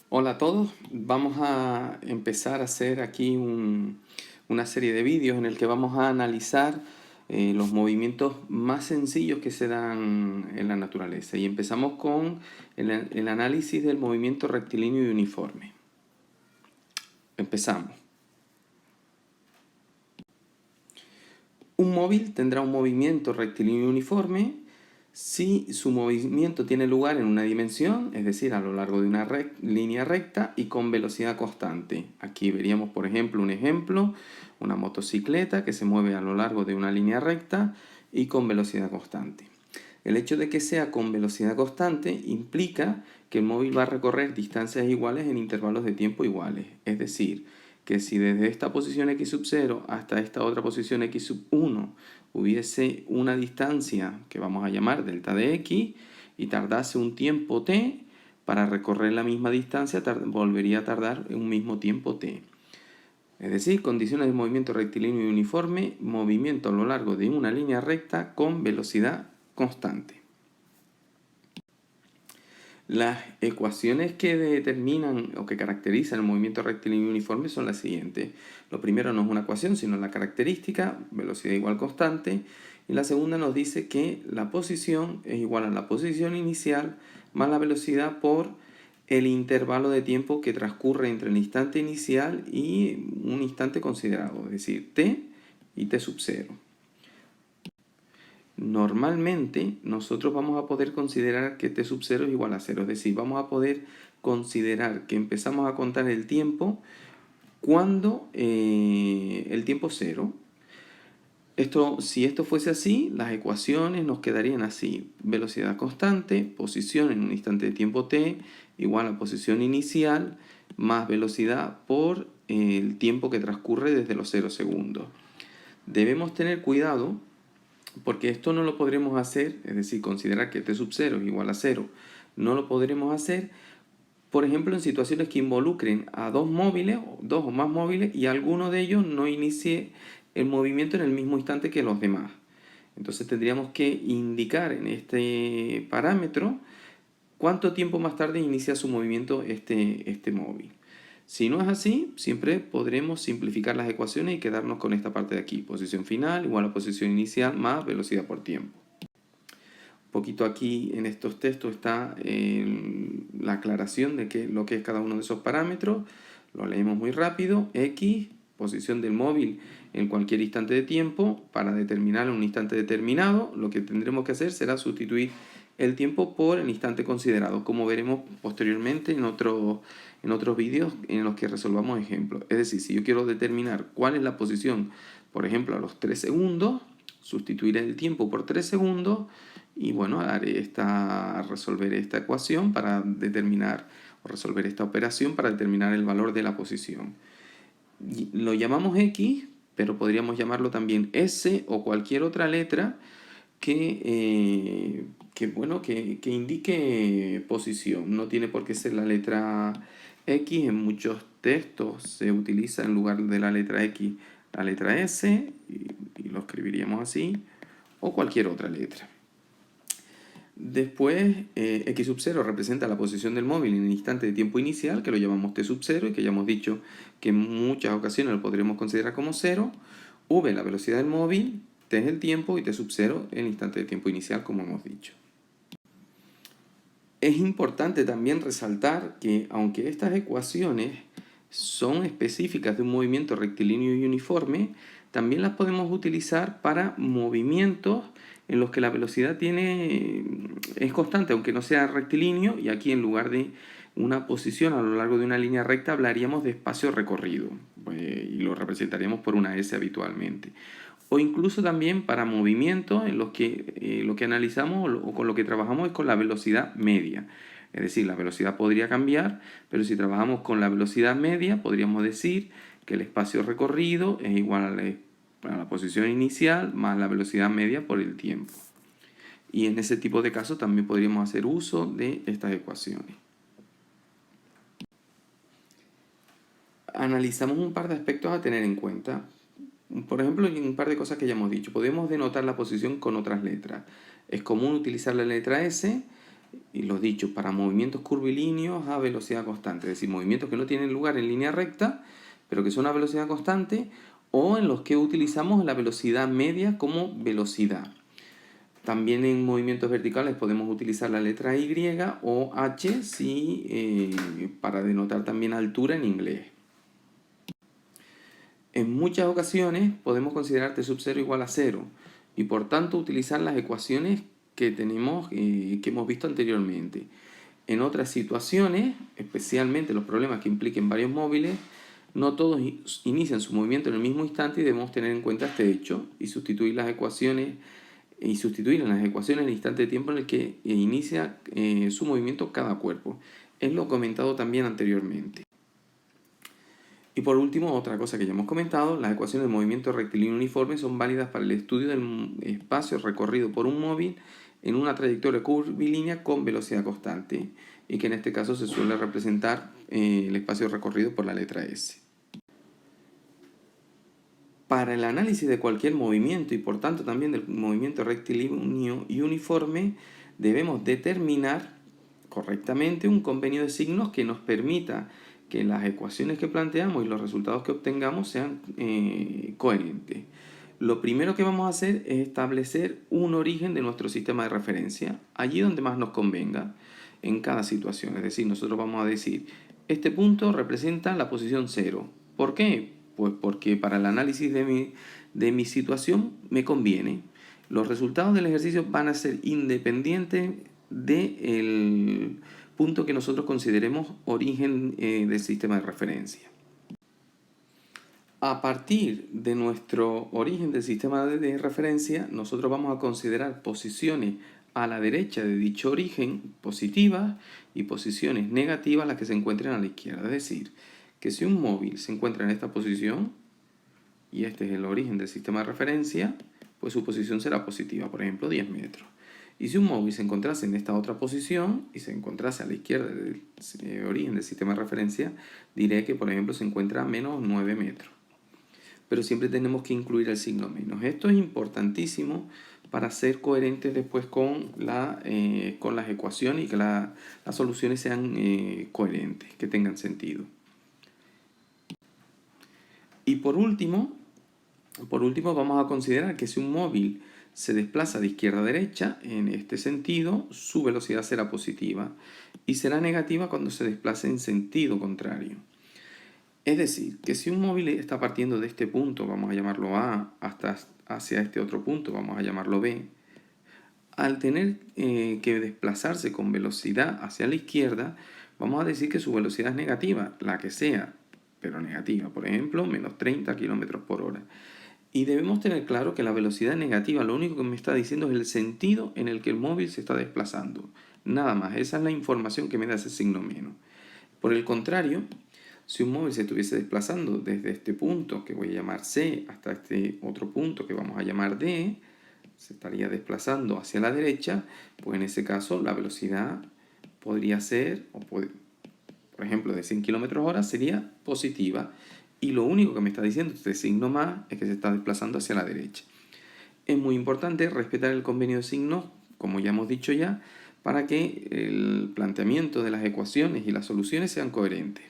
Hola a todos, vamos a empezar a hacer aquí una serie de vídeos en el que vamos a analizar los movimientos más sencillos que se dan en la naturaleza. Y empezamos con el análisis del movimiento rectilíneo y uniforme. Empezamos. Un móvil tendrá un movimiento rectilíneo y uniforme si su movimiento tiene lugar en una dimensión, es decir, a lo largo de una línea recta y con velocidad constante. Aquí veríamos, por ejemplo, una motocicleta que se mueve a lo largo de una línea recta y con velocidad constante. El hecho de que sea con velocidad constante implica que el móvil va a recorrer distancias iguales en intervalos de tiempo iguales. Es decir, que si desde esta posición x sub 0 hasta esta otra posición x sub 1 hubiese una distancia que vamos a llamar delta de x y tardase un tiempo t, para recorrer la misma distancia volvería a tardar un mismo tiempo t. Es decir, condiciones de movimiento rectilíneo y uniforme, movimiento a lo largo de una línea recta con velocidad constante. Las ecuaciones que determinan o que caracterizan el movimiento rectilíneo uniforme son las siguientes. Lo primero no es una ecuación, sino la característica, velocidad igual constante. Y la segunda nos dice que la posición es igual a la posición inicial más la velocidad por el intervalo de tiempo que transcurre entre el instante inicial y un instante considerado, es decir, t y t sub 0. Normalmente nosotros vamos a poder considerar que t sub 0 es igual a 0, es decir, vamos a poder considerar que empezamos a contar el tiempo cuando el tiempo 0. Si esto fuese así, las ecuaciones nos quedarían así: velocidad constante, posición en un instante de tiempo t, igual a posición inicial, más velocidad por el tiempo que transcurre desde los 0 segundos. Debemos tener cuidado porque esto no lo podremos hacer, es decir, considerar que t sub 0 es igual a 0, no lo podremos hacer, por ejemplo, en situaciones que involucren a dos o más móviles, y alguno de ellos no inicie el movimiento en el mismo instante que los demás. Entonces tendríamos que indicar en este parámetro cuánto tiempo más tarde inicia su movimiento este móvil. Si no es así, siempre podremos simplificar las ecuaciones y quedarnos con esta parte de aquí. Posición final igual a posición inicial más velocidad por tiempo. Un poquito aquí en estos textos está la aclaración de lo que es cada uno de esos parámetros. Lo leemos muy rápido. X, posición del móvil en cualquier instante de tiempo. Para determinar un instante determinado, lo que tendremos que hacer será sustituir el tiempo por el instante considerado, como veremos posteriormente en otros vídeos en los que resolvamos ejemplos. Es decir, si yo quiero determinar cuál es la posición, por ejemplo, a los 3 segundos, sustituiré el tiempo por 3 segundos y bueno, resolver esta ecuación para determinar, o resolver esta operación para determinar el valor de la posición. Lo llamamos X, pero podríamos llamarlo también S o cualquier otra letra que indique posición. No tiene por qué ser la letra X. En muchos textos se utiliza en lugar de la letra X la letra S y lo escribiríamos así, o cualquier otra letra. Después, x sub 0 representa la posición del móvil en el instante de tiempo inicial, que lo llamamos t sub 0 y que ya hemos dicho que en muchas ocasiones lo podremos considerar como 0. V, la velocidad del móvil, t es el tiempo y t sub 0 el instante de tiempo inicial, como hemos dicho. Es importante también resaltar que aunque estas ecuaciones son específicas de un movimiento rectilíneo y uniforme, también las podemos utilizar para movimientos en los que la velocidad es constante, aunque no sea rectilíneo, y aquí en lugar de una posición a lo largo de una línea recta hablaríamos de espacio recorrido, y lo representaríamos por una S habitualmente. O incluso también para movimientos en los que lo que analizamos o con lo que trabajamos es con la velocidad media. Es decir, la velocidad podría cambiar, pero si trabajamos con la velocidad media, podríamos decir que el espacio recorrido es igual a la posición inicial más la velocidad media por el tiempo. Y en ese tipo de casos también podríamos hacer uso de estas ecuaciones. Analizamos un par de aspectos a tener en cuenta. Por ejemplo, un par de cosas que ya hemos dicho. Podemos denotar la posición con otras letras. Es común utilizar la letra S y los dichos para movimientos curvilíneos a velocidad constante, es decir, movimientos que no tienen lugar en línea recta, pero que son a velocidad constante, o en los que utilizamos la velocidad media como velocidad. También en movimientos verticales podemos utilizar la letra Y o H para denotar también altura en inglés. En muchas ocasiones podemos considerar t sub 0 igual a 0 y por tanto utilizar las ecuaciones que hemos visto anteriormente. En otras situaciones, especialmente los problemas que impliquen varios móviles, no todos inician su movimiento en el mismo instante y debemos tener en cuenta este hecho y sustituir en las ecuaciones el instante de tiempo en el que inicia su movimiento cada cuerpo. Es lo comentado también anteriormente. Y por último, otra cosa que ya hemos comentado, las ecuaciones de movimiento rectilíneo uniforme son válidas para el estudio del espacio recorrido por un móvil en una trayectoria curvilínea con velocidad constante, y que en este caso se suele representar el espacio recorrido por la letra S. Para el análisis de cualquier movimiento y por tanto también del movimiento rectilíneo y uniforme, debemos determinar correctamente un convenio de signos que nos permita que las ecuaciones que planteamos y los resultados que obtengamos sean coherentes. Lo primero que vamos a hacer es establecer un origen de nuestro sistema de referencia, allí donde más nos convenga en cada situación. Es decir, nosotros vamos a decir, este punto representa la posición 0. ¿Por qué? Pues porque para el análisis de mi situación me conviene. Los resultados del ejercicio van a ser independientes del punto que nosotros consideremos origen del sistema de referencia. A partir de nuestro origen del sistema de referencia, nosotros vamos a considerar posiciones a la derecha de dicho origen positivas y posiciones negativas las que se encuentren a la izquierda. Es decir, que si un móvil se encuentra en esta posición, y este es el origen del sistema de referencia, pues su posición será positiva, por ejemplo 10 metros. Y si un móvil se encontrase en esta otra posición y se encontrase a la izquierda del origen del sistema de referencia, diré que por ejemplo se encuentra a menos 9 metros. Pero siempre tenemos que incluir el signo menos. Esto es importantísimo para ser coherentes después con las ecuaciones y que las soluciones sean coherentes, que tengan sentido. Y por último vamos a considerar que si un móvil se desplaza de izquierda a derecha, en este sentido, su velocidad será positiva y será negativa cuando se desplace en sentido contrario. Es decir, que si un móvil está partiendo de este punto, vamos a llamarlo A, hacia este otro punto, vamos a llamarlo B, al tener que desplazarse con velocidad hacia la izquierda, vamos a decir que su velocidad es negativa, la que sea, pero negativa, por ejemplo, menos 30 km por hora. Y debemos tener claro que la velocidad negativa lo único que me está diciendo es el sentido en el que el móvil se está desplazando. Nada más, esa es la información que me da ese signo menos. Por el contrario, si un móvil se estuviese desplazando desde este punto que voy a llamar C hasta este otro punto que vamos a llamar D, se estaría desplazando hacia la derecha, pues en ese caso la velocidad podría ser, por ejemplo, de 100 km hora sería positiva. Y lo único que me está diciendo este signo más es que se está desplazando hacia la derecha. Es muy importante respetar el convenio de signos, como ya hemos dicho ya, para que el planteamiento de las ecuaciones y las soluciones sean coherentes.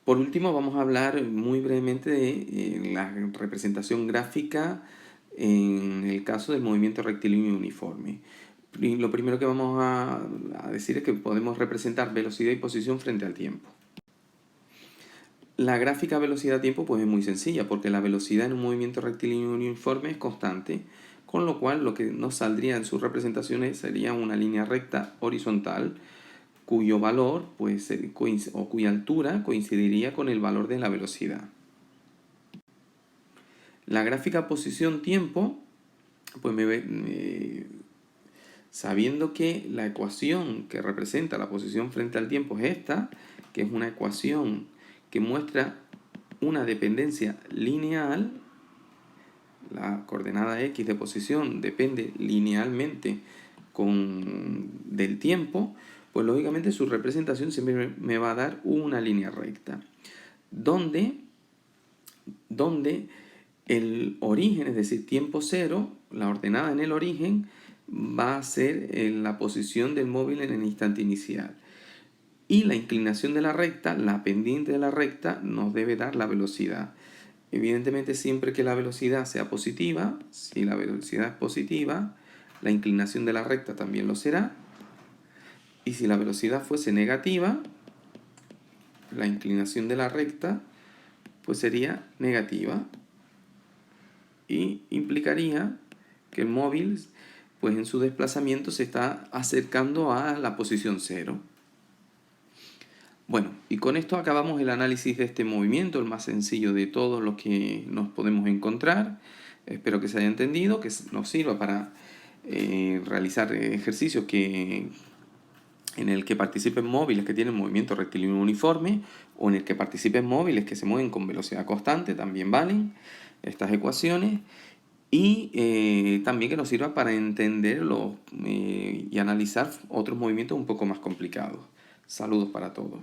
Por último, vamos a hablar muy brevemente de la representación gráfica en el caso del movimiento rectilíneo uniforme. Lo primero que vamos a decir es que podemos representar velocidad y posición frente al tiempo. La gráfica velocidad-tiempo pues es muy sencilla, porque la velocidad en un movimiento rectilíneo uniforme es constante, con lo cual lo que nos saldría en sus representaciones sería una línea recta horizontal, cuyo valor o cuya altura coincidiría con el valor de la velocidad. La gráfica posición-tiempo, pues sabiendo que la ecuación que representa la posición frente al tiempo es esta, que es una ecuación que muestra una dependencia lineal, la coordenada x de posición depende linealmente del tiempo, pues lógicamente su representación siempre me va a dar una línea recta, donde el origen, es decir, tiempo cero, la ordenada en el origen, va a ser la posición del móvil en el instante inicial. Y la inclinación de la recta, la pendiente de la recta, nos debe dar la velocidad. Evidentemente, siempre que la velocidad sea positiva, si la velocidad es positiva, la inclinación de la recta también lo será. Y si la velocidad fuese negativa, la inclinación de la recta pues sería negativa. Y implicaría que el móvil pues en su desplazamiento se está acercando a la posición cero. Bueno, y con esto acabamos el análisis de este movimiento, el más sencillo de todos los que nos podemos encontrar. Espero que se haya entendido, que nos sirva para realizar ejercicios en el que participen móviles que tienen movimiento rectilíneo uniforme o en el que participen móviles que se mueven con velocidad constante, también valen estas ecuaciones. Y también que nos sirva para entender y analizar otros movimientos un poco más complicados. Saludos para todos.